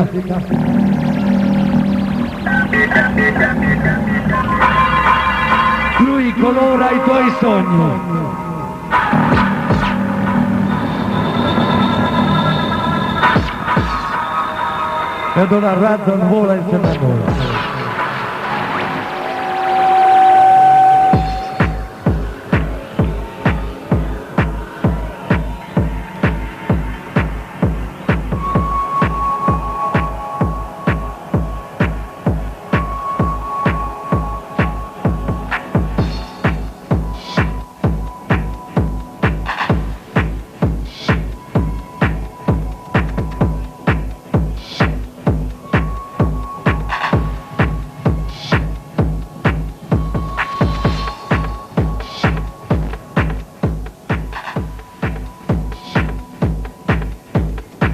musica. Lui colora i tuoi sogni. E ad una razza non vola insieme a noi.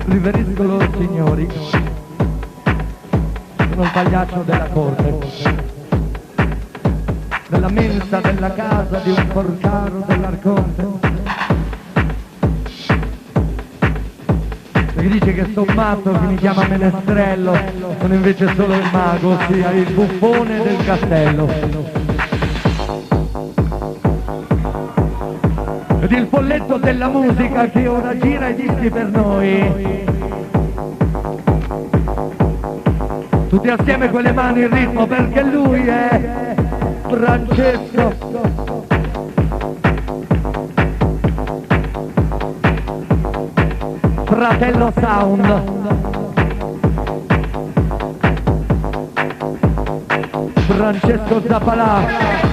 Riverisco loro signori, sono il pagliaccio della corte, della mensa, della casa, di un porcaro dell'Arconte, perché dice che sto matto, che mi chiama menestrello, sono invece solo il mago, ossia il buffone del castello. Ed il folletto della musica che ora gira i dischi per noi. Tutti assieme con le mani in ritmo perché lui è Francesco. Fratello Sound. Francesco Zappalà.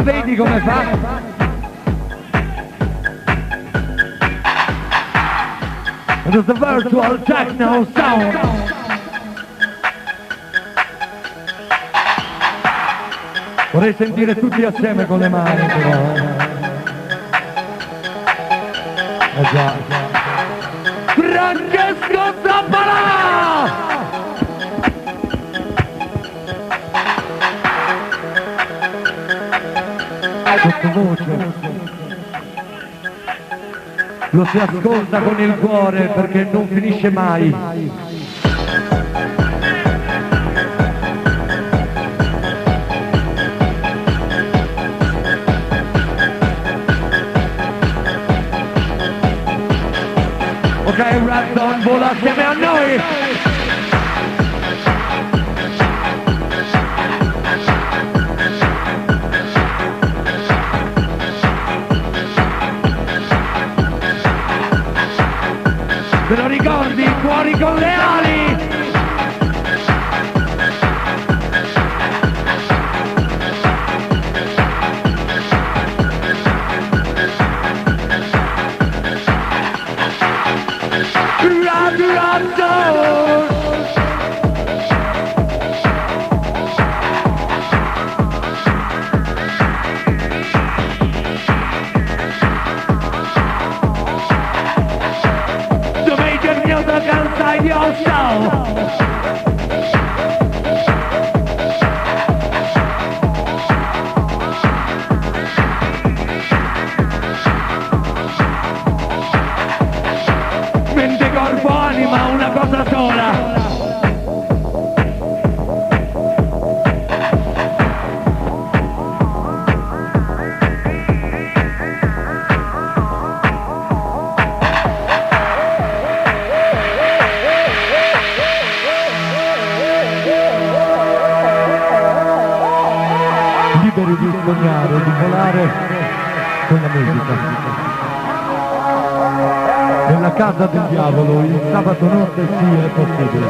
Vedi come fa? It is the virtual techno sound. Vorrei sentire tutti assieme con le mani però. Già. Francesco Zappalà! Sottovoce lo si ascolta con il cuore perché non finisce mai. Ok, Random vola assieme a noi. Te lo ricordi? Fuori con le ali! Mente, corpo, anima, una cosa sola. Liberi di sognare, di volare con la musica. Nella casa del diavolo, il sabato notte sì è possibile.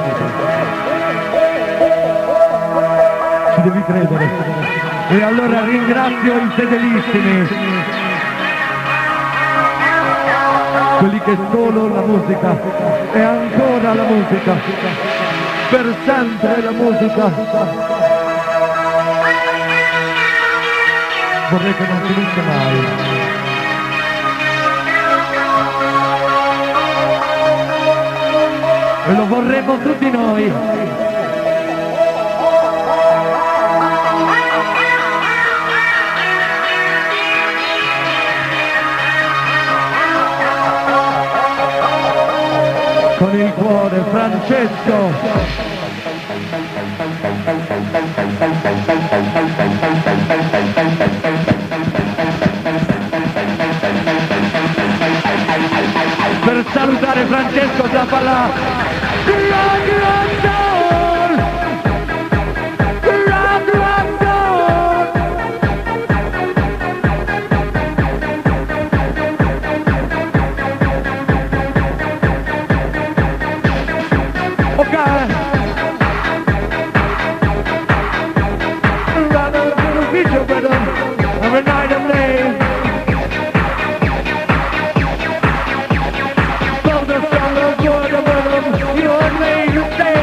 Ci devi credere. E allora ringrazio i fedelissimi. quelli che solo la musica e ancora la musica, per sempre la musica. Vorrei che non finisse mai. E lo vorremmo tutti noi. Con il cuore, Francesco. Per salutare Francesco Zappalà. Every night and day, so the song of joy, the rhythm, you and me, you stay.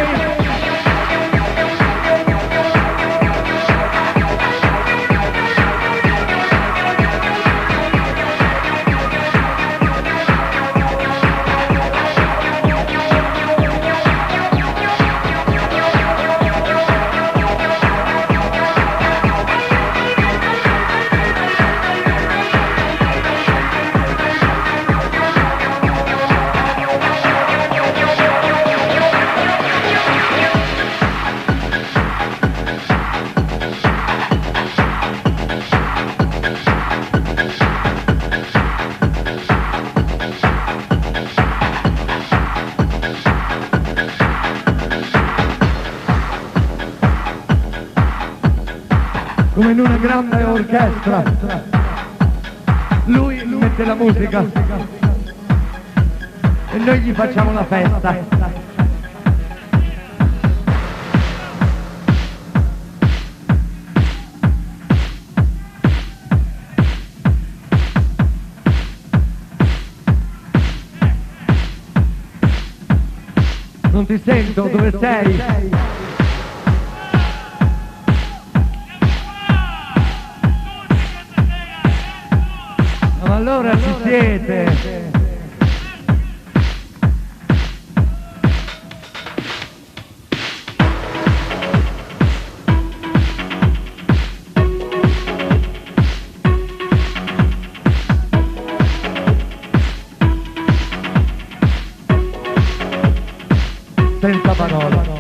Come in una grande orchestra, lui mette la musica e noi gli facciamo la festa. Non ti sento, dove sei? Allora ci siete! Senza parole.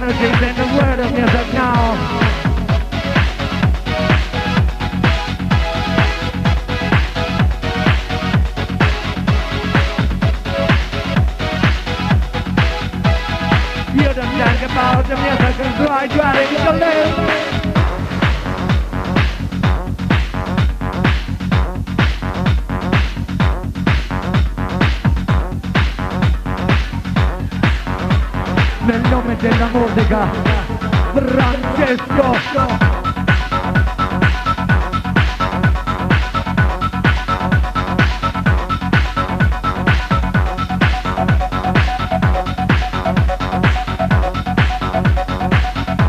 energies in the world of music now. You don't think about the music and try to live. Nel nome della musica, Francesco.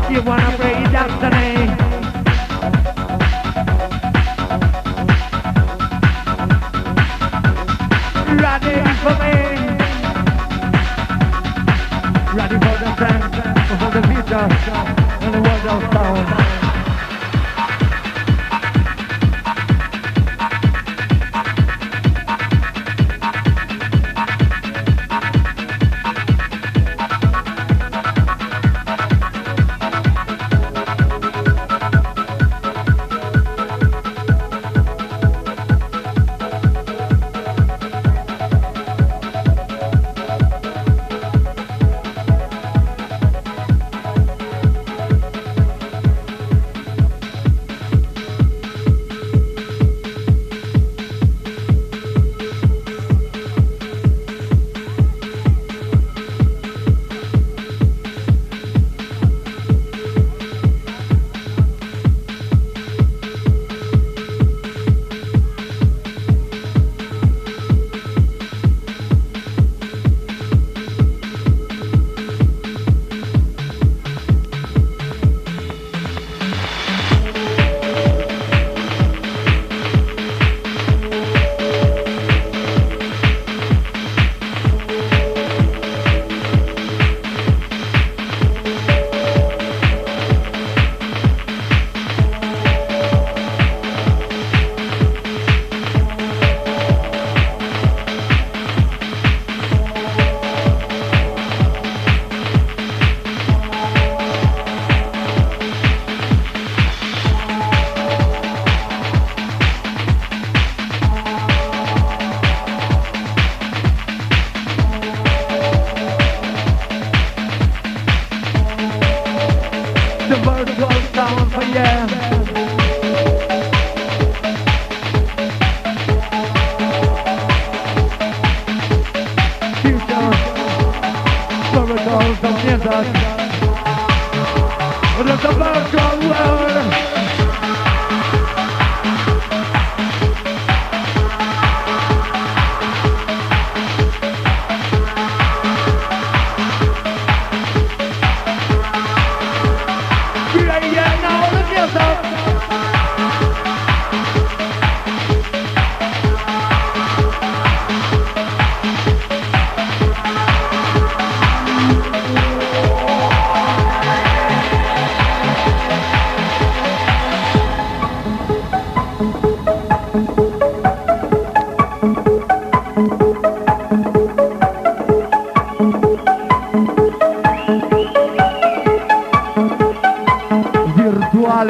You wanna break destiny? Ready for me? Ready for the trend, for the future, and the world of sound.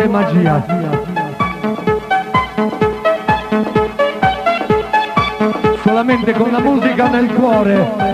Magia. Solamente con la musica nel cuore.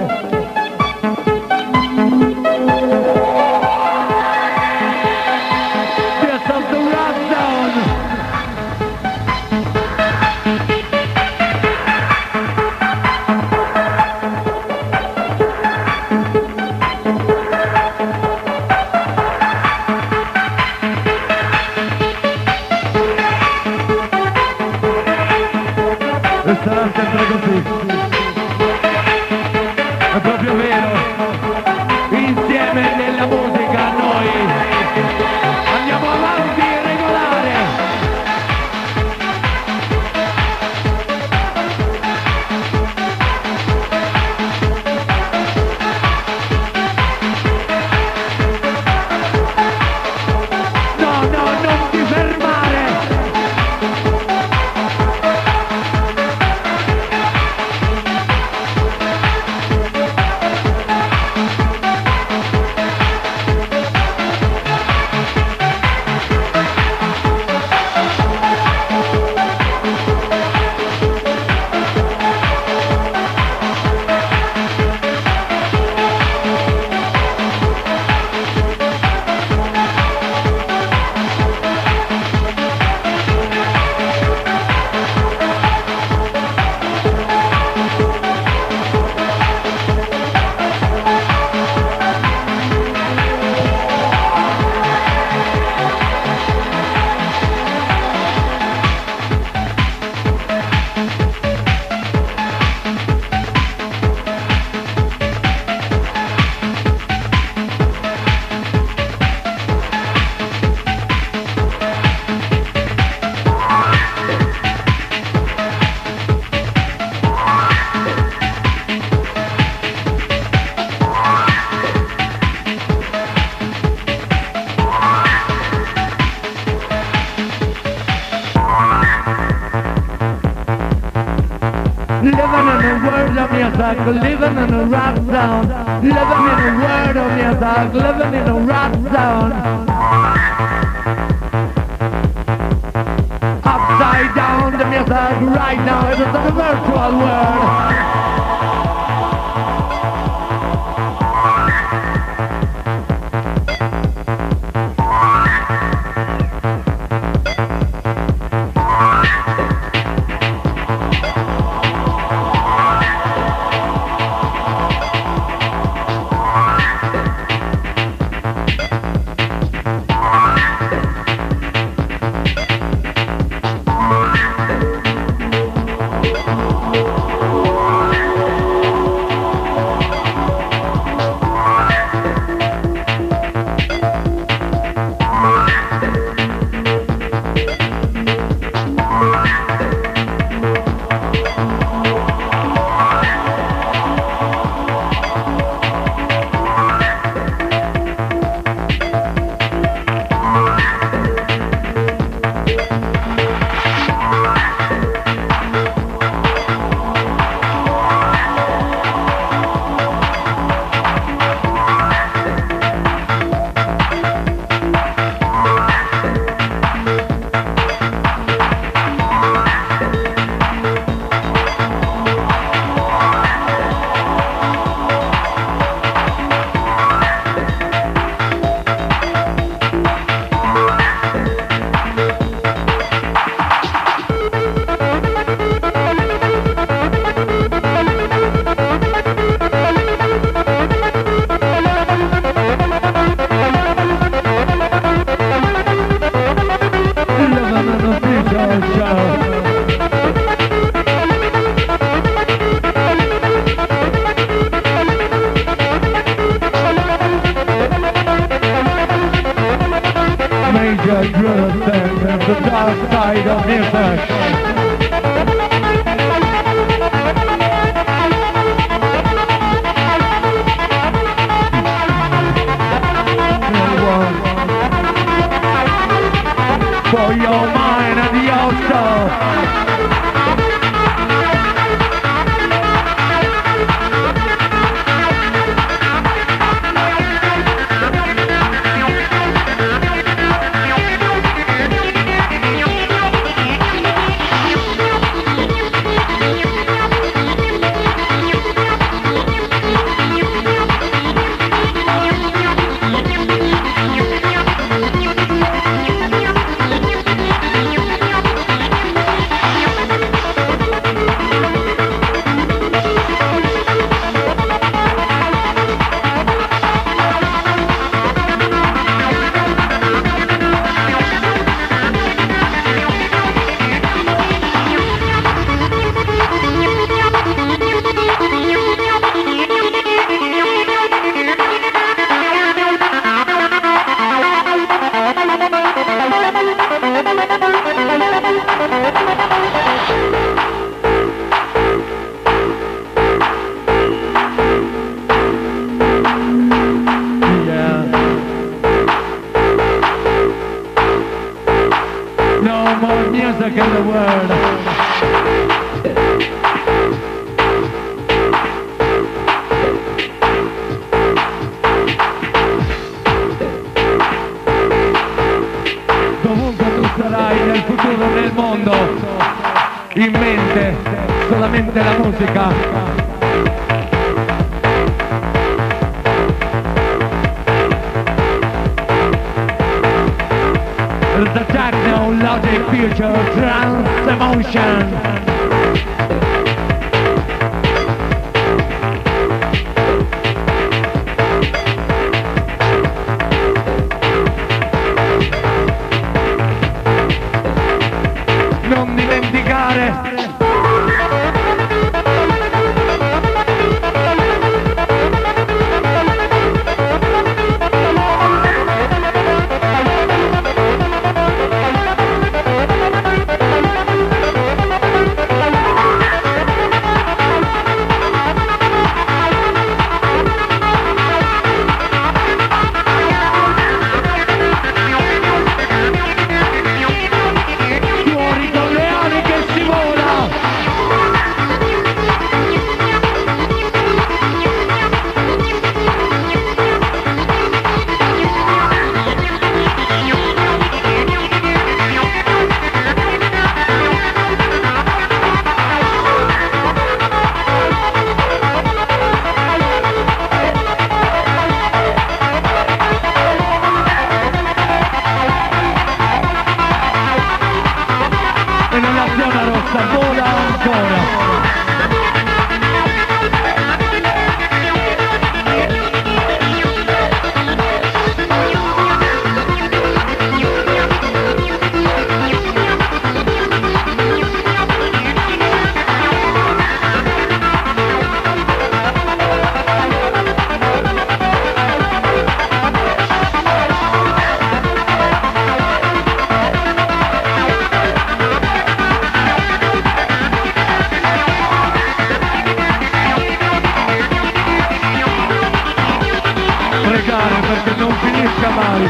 world of music, living in a rock zone. Living in a world of music, living in a rock zone. Upside down the music right now, it is a virtual world. vai.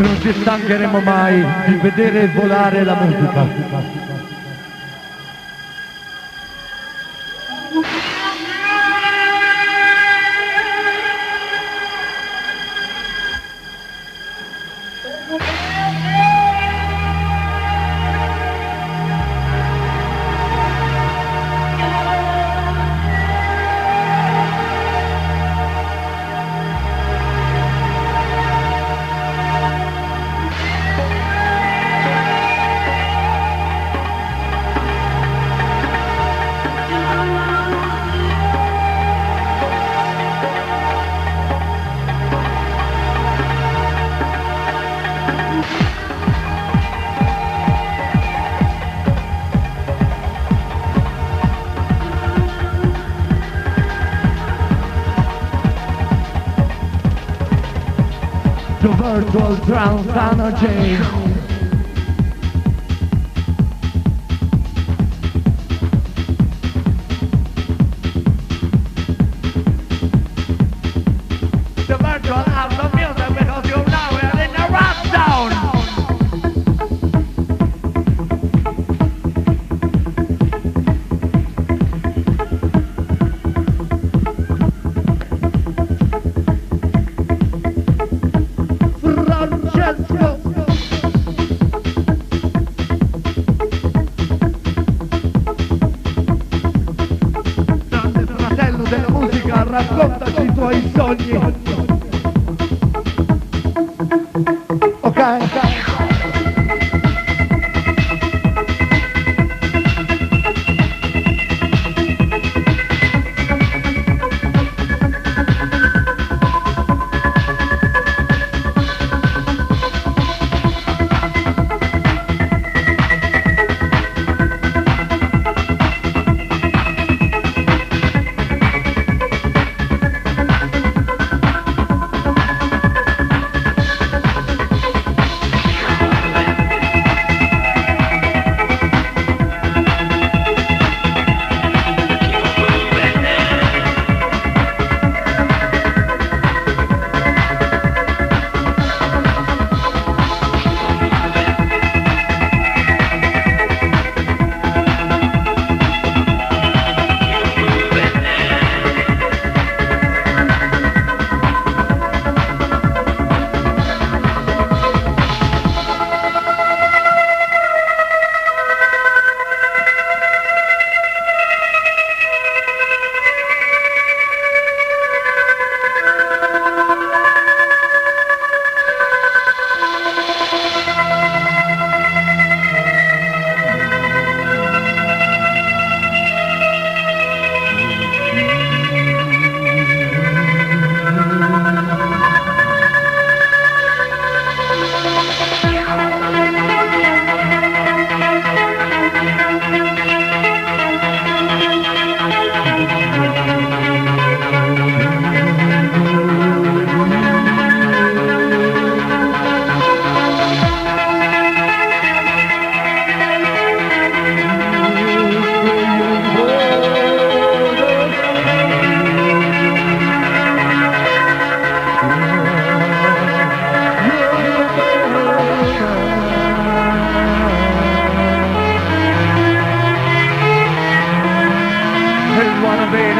Non ci stancheremo mai di vedere volare la musica. The virtual trance energy. The virtual house of music because you know we're in the rap zone. Francesco. Grande fratello della musica, raccontaci i tuoi sogni.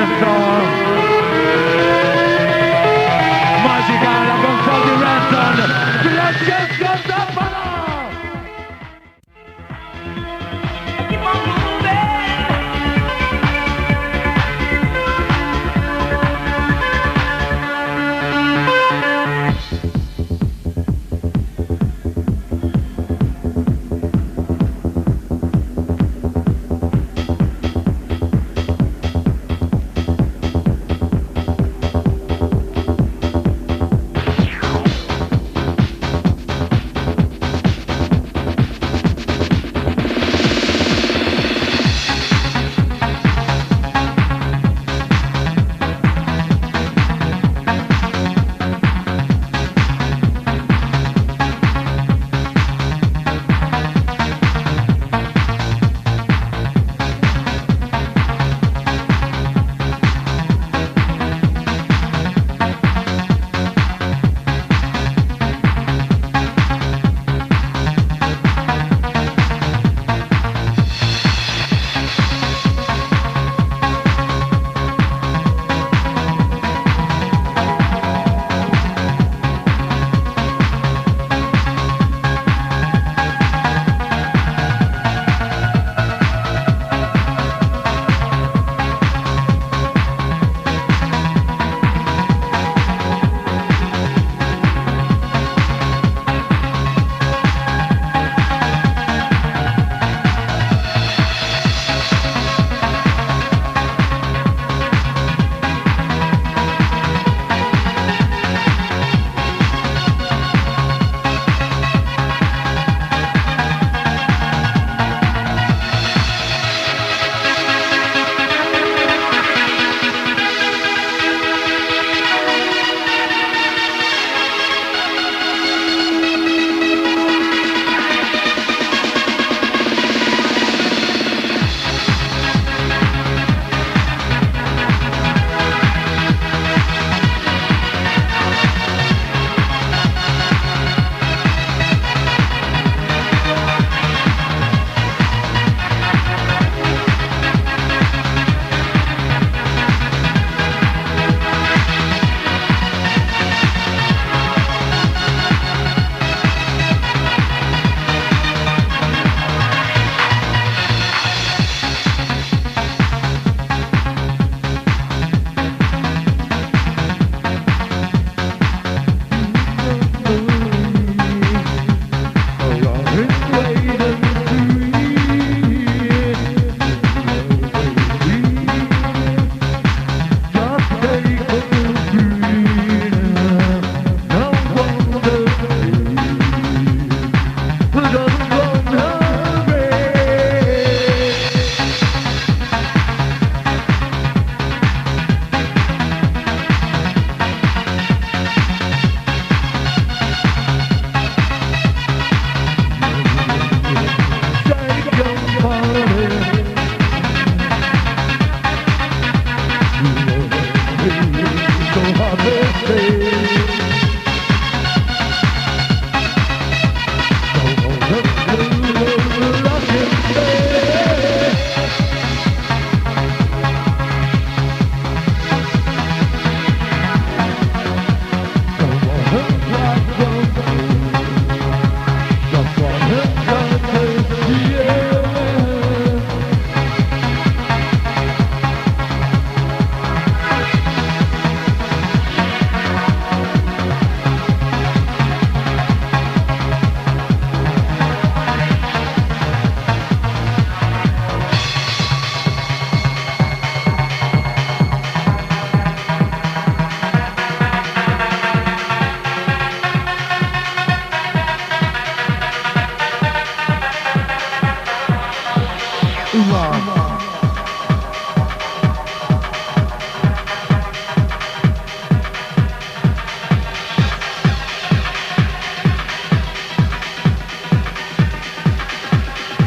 maestro. Magica la console di Renton, Francesco Zappalà.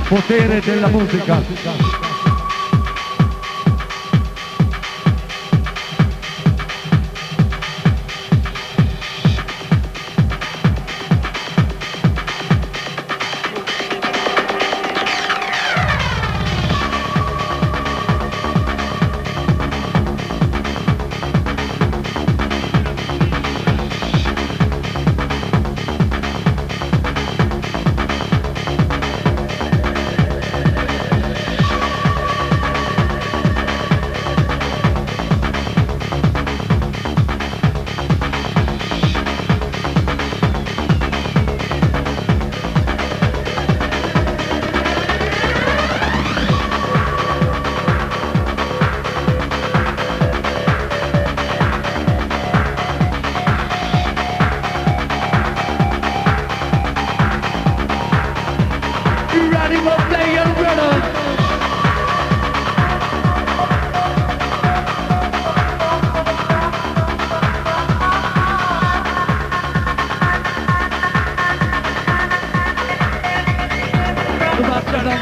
Potere della musica.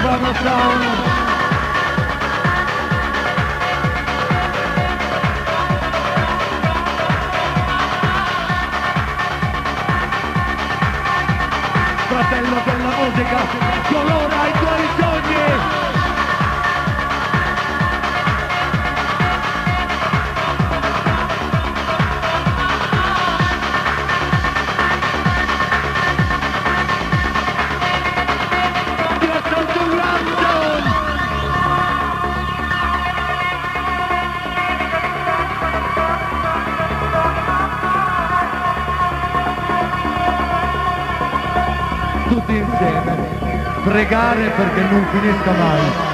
from a sound. Fratello della musica, colora i tuoi sogni. Tutti insieme, pregare perché non finisca mai.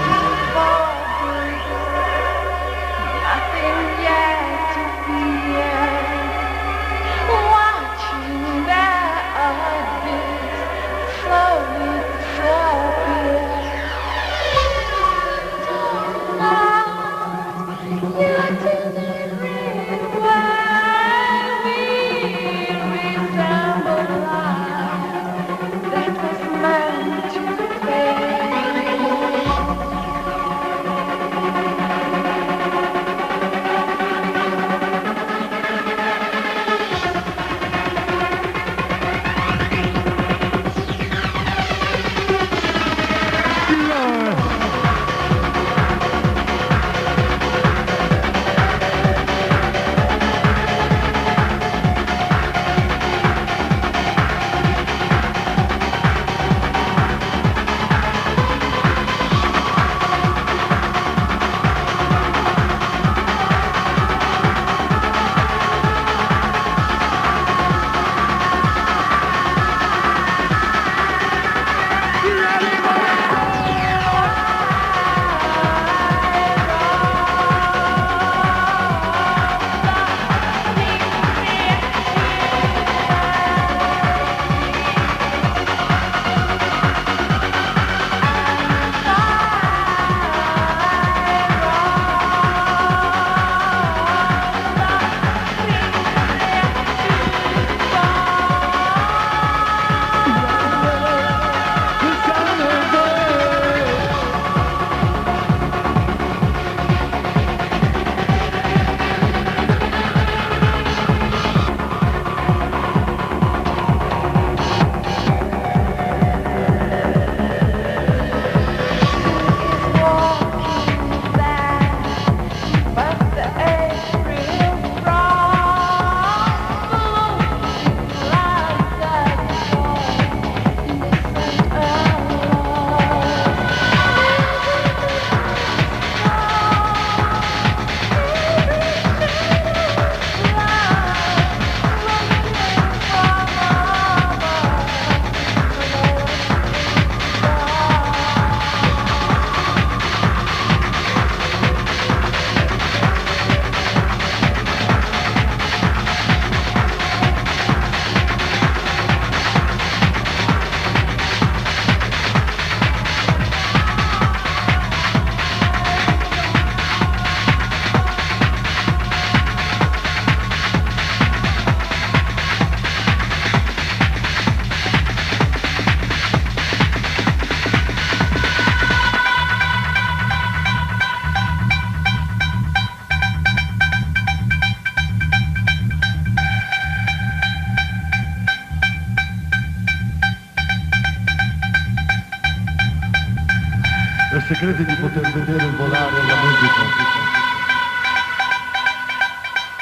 I segreti di poter vedere volare la musica.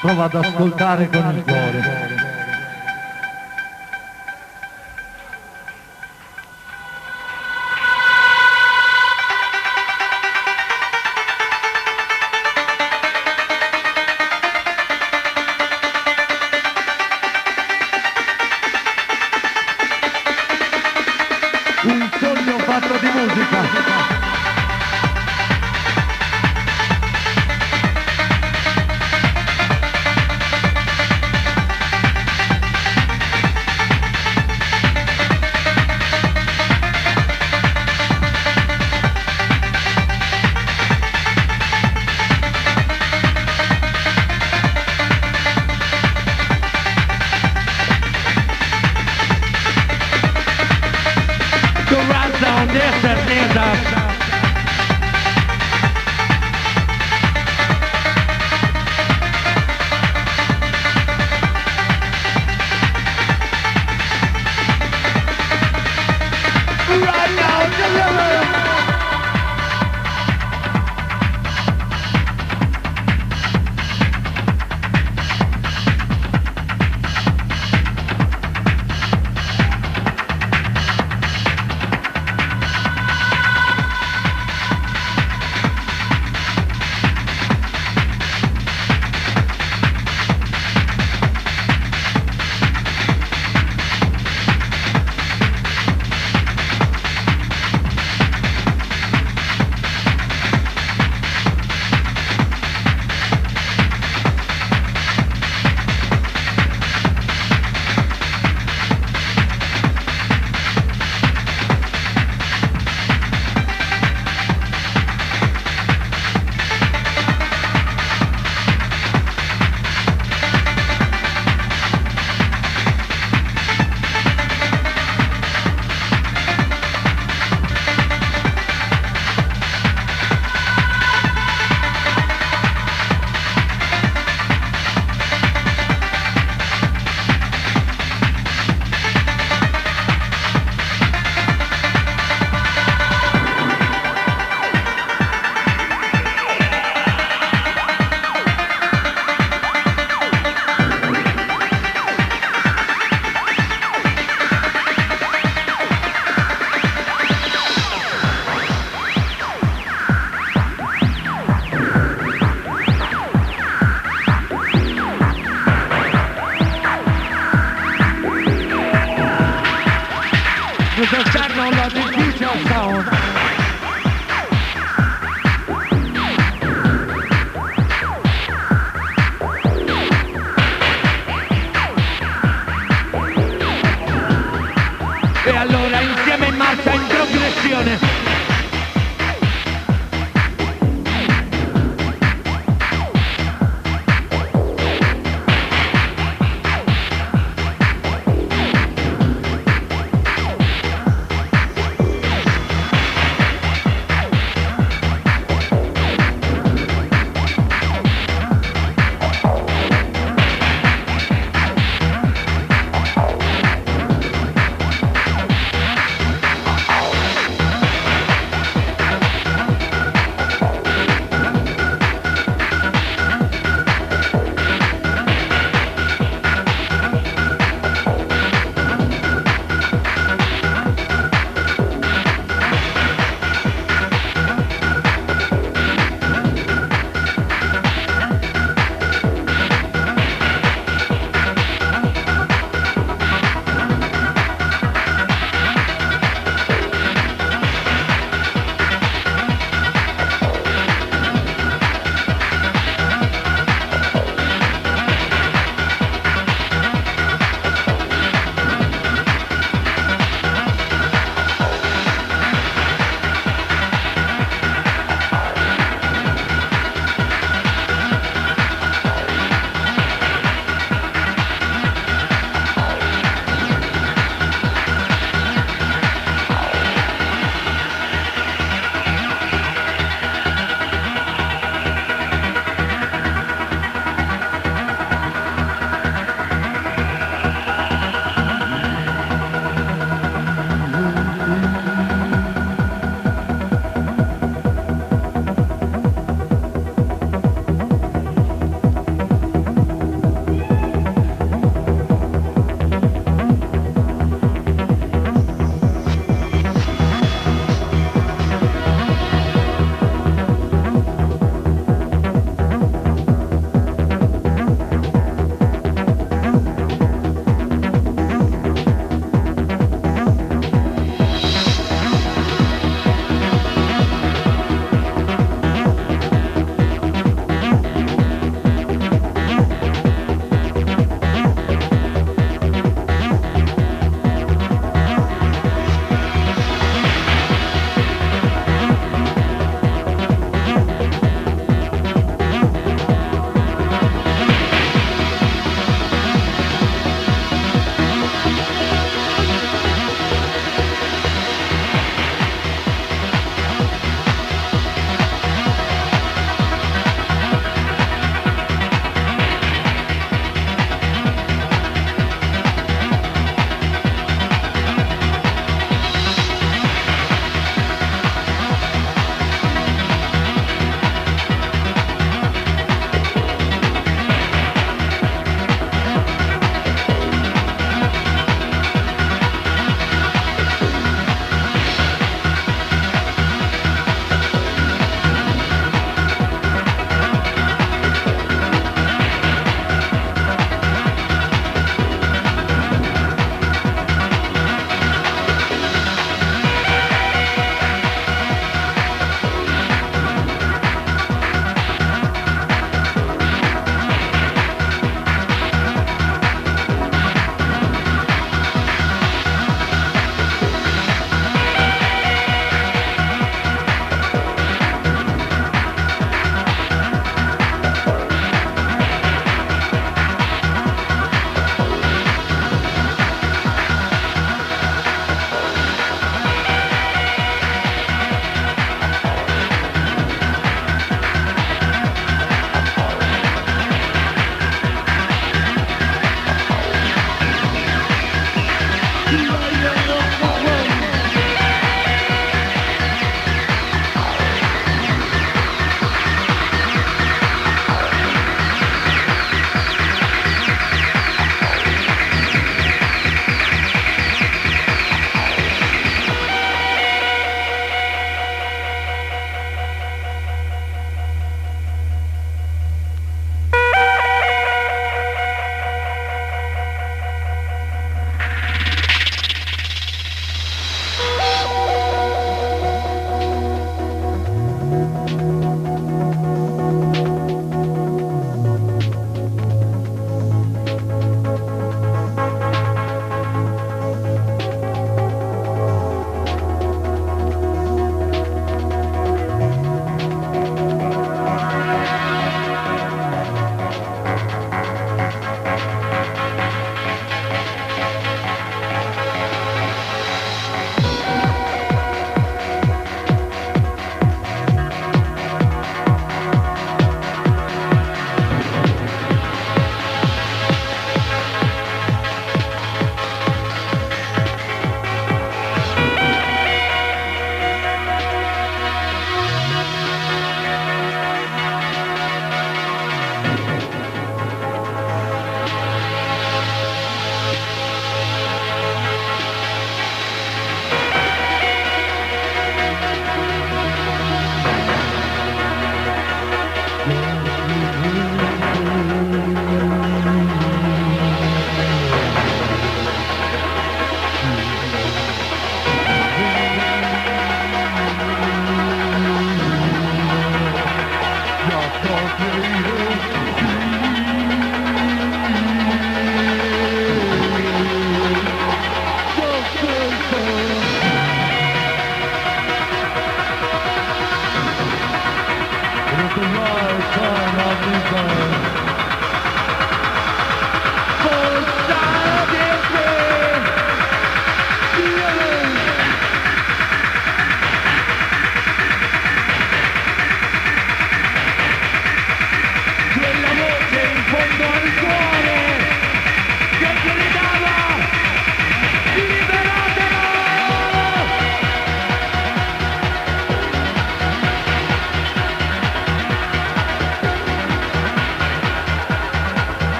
Prova ad ascoltare con il cuore. Un sogno fatto di musica. attenzione.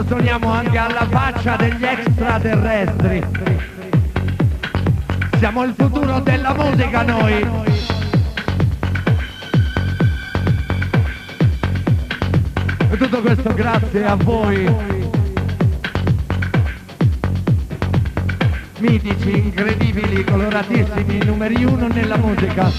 suoniamo anche alla faccia degli extraterrestri. Siamo il futuro della musica noi. E tutto questo grazie a voi. Mitici, incredibili, coloratissimi, numeri uno nella musica.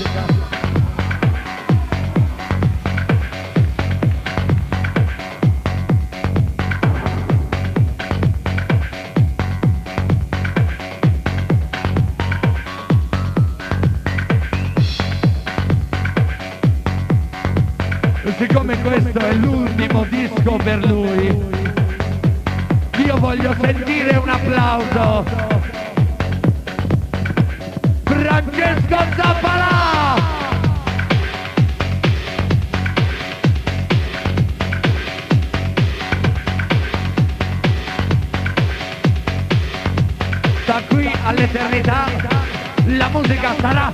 Siccome questo è l'ultimo disco per lui, io voglio sentire un applauso. Francesco Zappalà! Da qui all'eternità la musica sarà.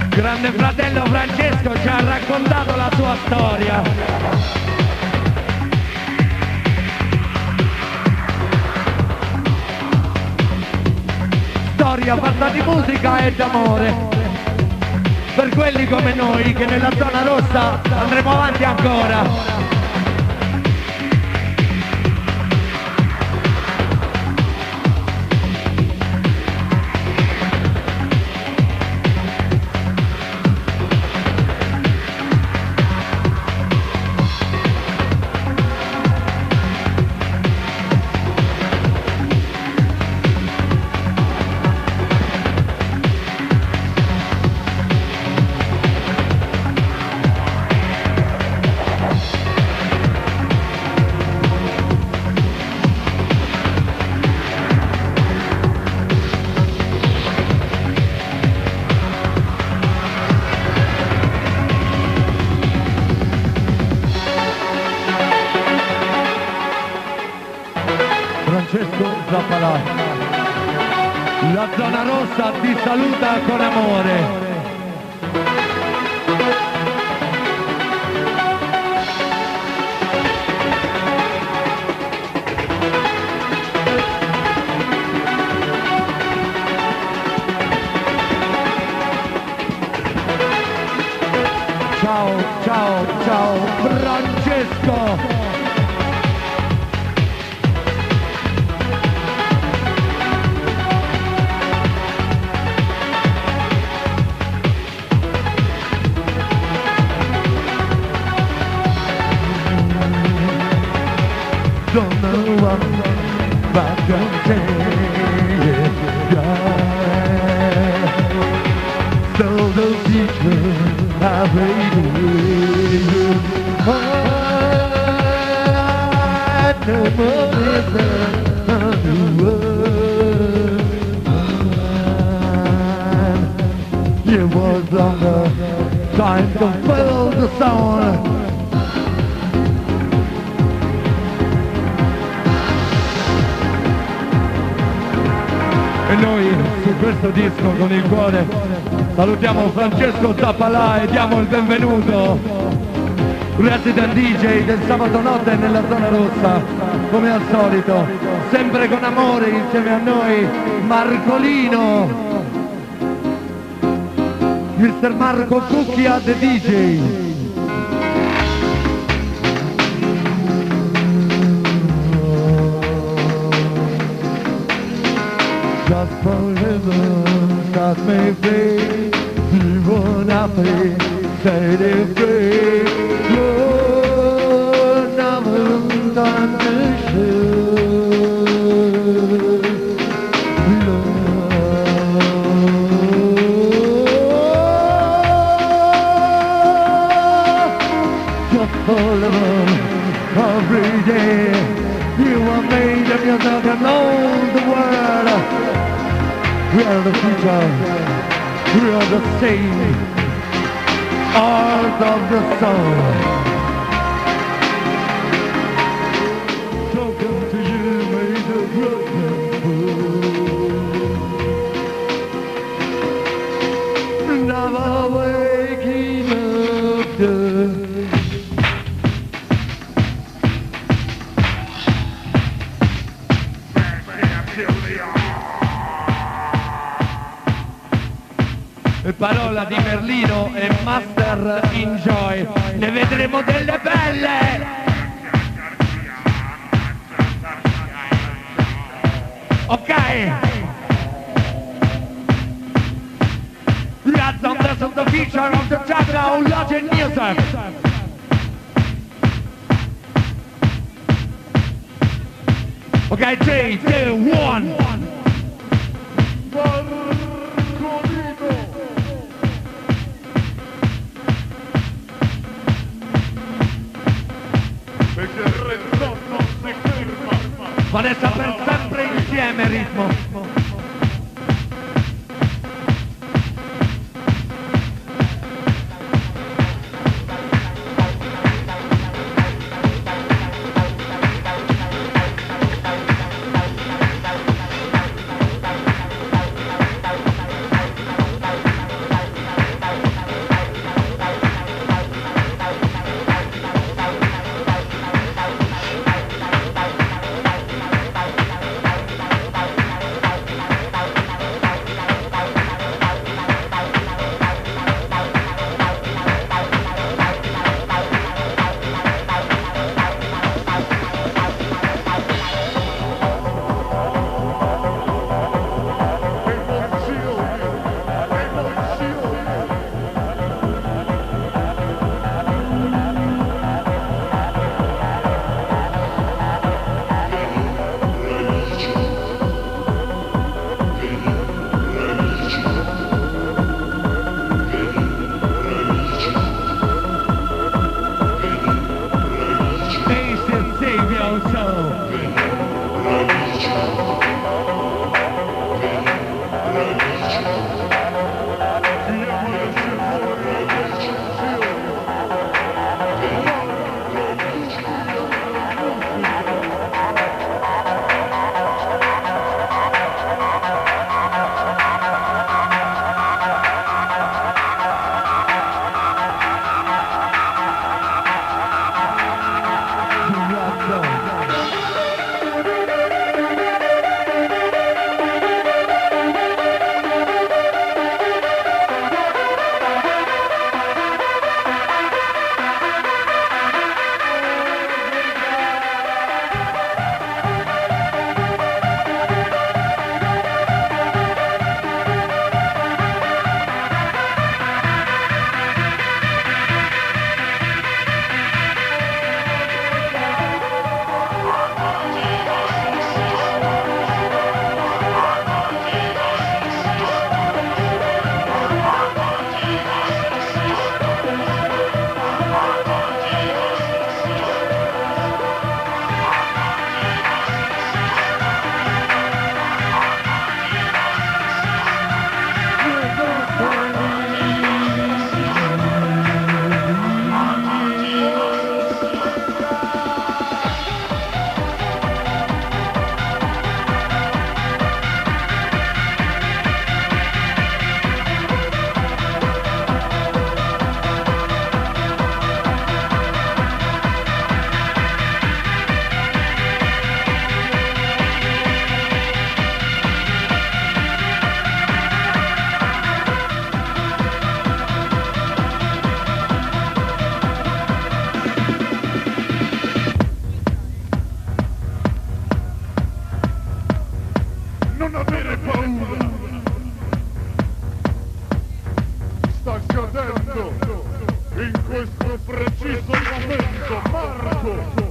Grande fratello Francesco ci ha raccontato la sua storia. Storia fatta di musica e d'amore. Per quelli come noi che nella zona rossa andremo avanti ancora. Francesco Zappalà. La zona rossa ti saluta con amore. Ciao, ciao, ciao, Francesco! Don't know what I can say, yeah. So the future I played I never listened to words. It was longer time to fill the sound. E noi su questo disco con il cuore salutiamo Francesco Zappalà e diamo il benvenuto Resident DJ del sabato notte nella zona rossa, come al solito, sempre con amore insieme a noi Marcolino, Mr. Marco Cucchia the DJ. Just forever, that may be, even happy, say they pray. You're never done to show. Just forever, every day, you are made of yourself and know the world. We are the future, we are the same, art of the soul. Talking to you made a broken fool. parola di Merlino e Master Enjoy, ne vedremo delle belle. Ok, that's on the feature of the track now, Logic Music. Okay, 3, 2, 1. Vanessa per sempre insieme ritmo. Non avere paura, sta accadendo in questo preciso momento, Marco.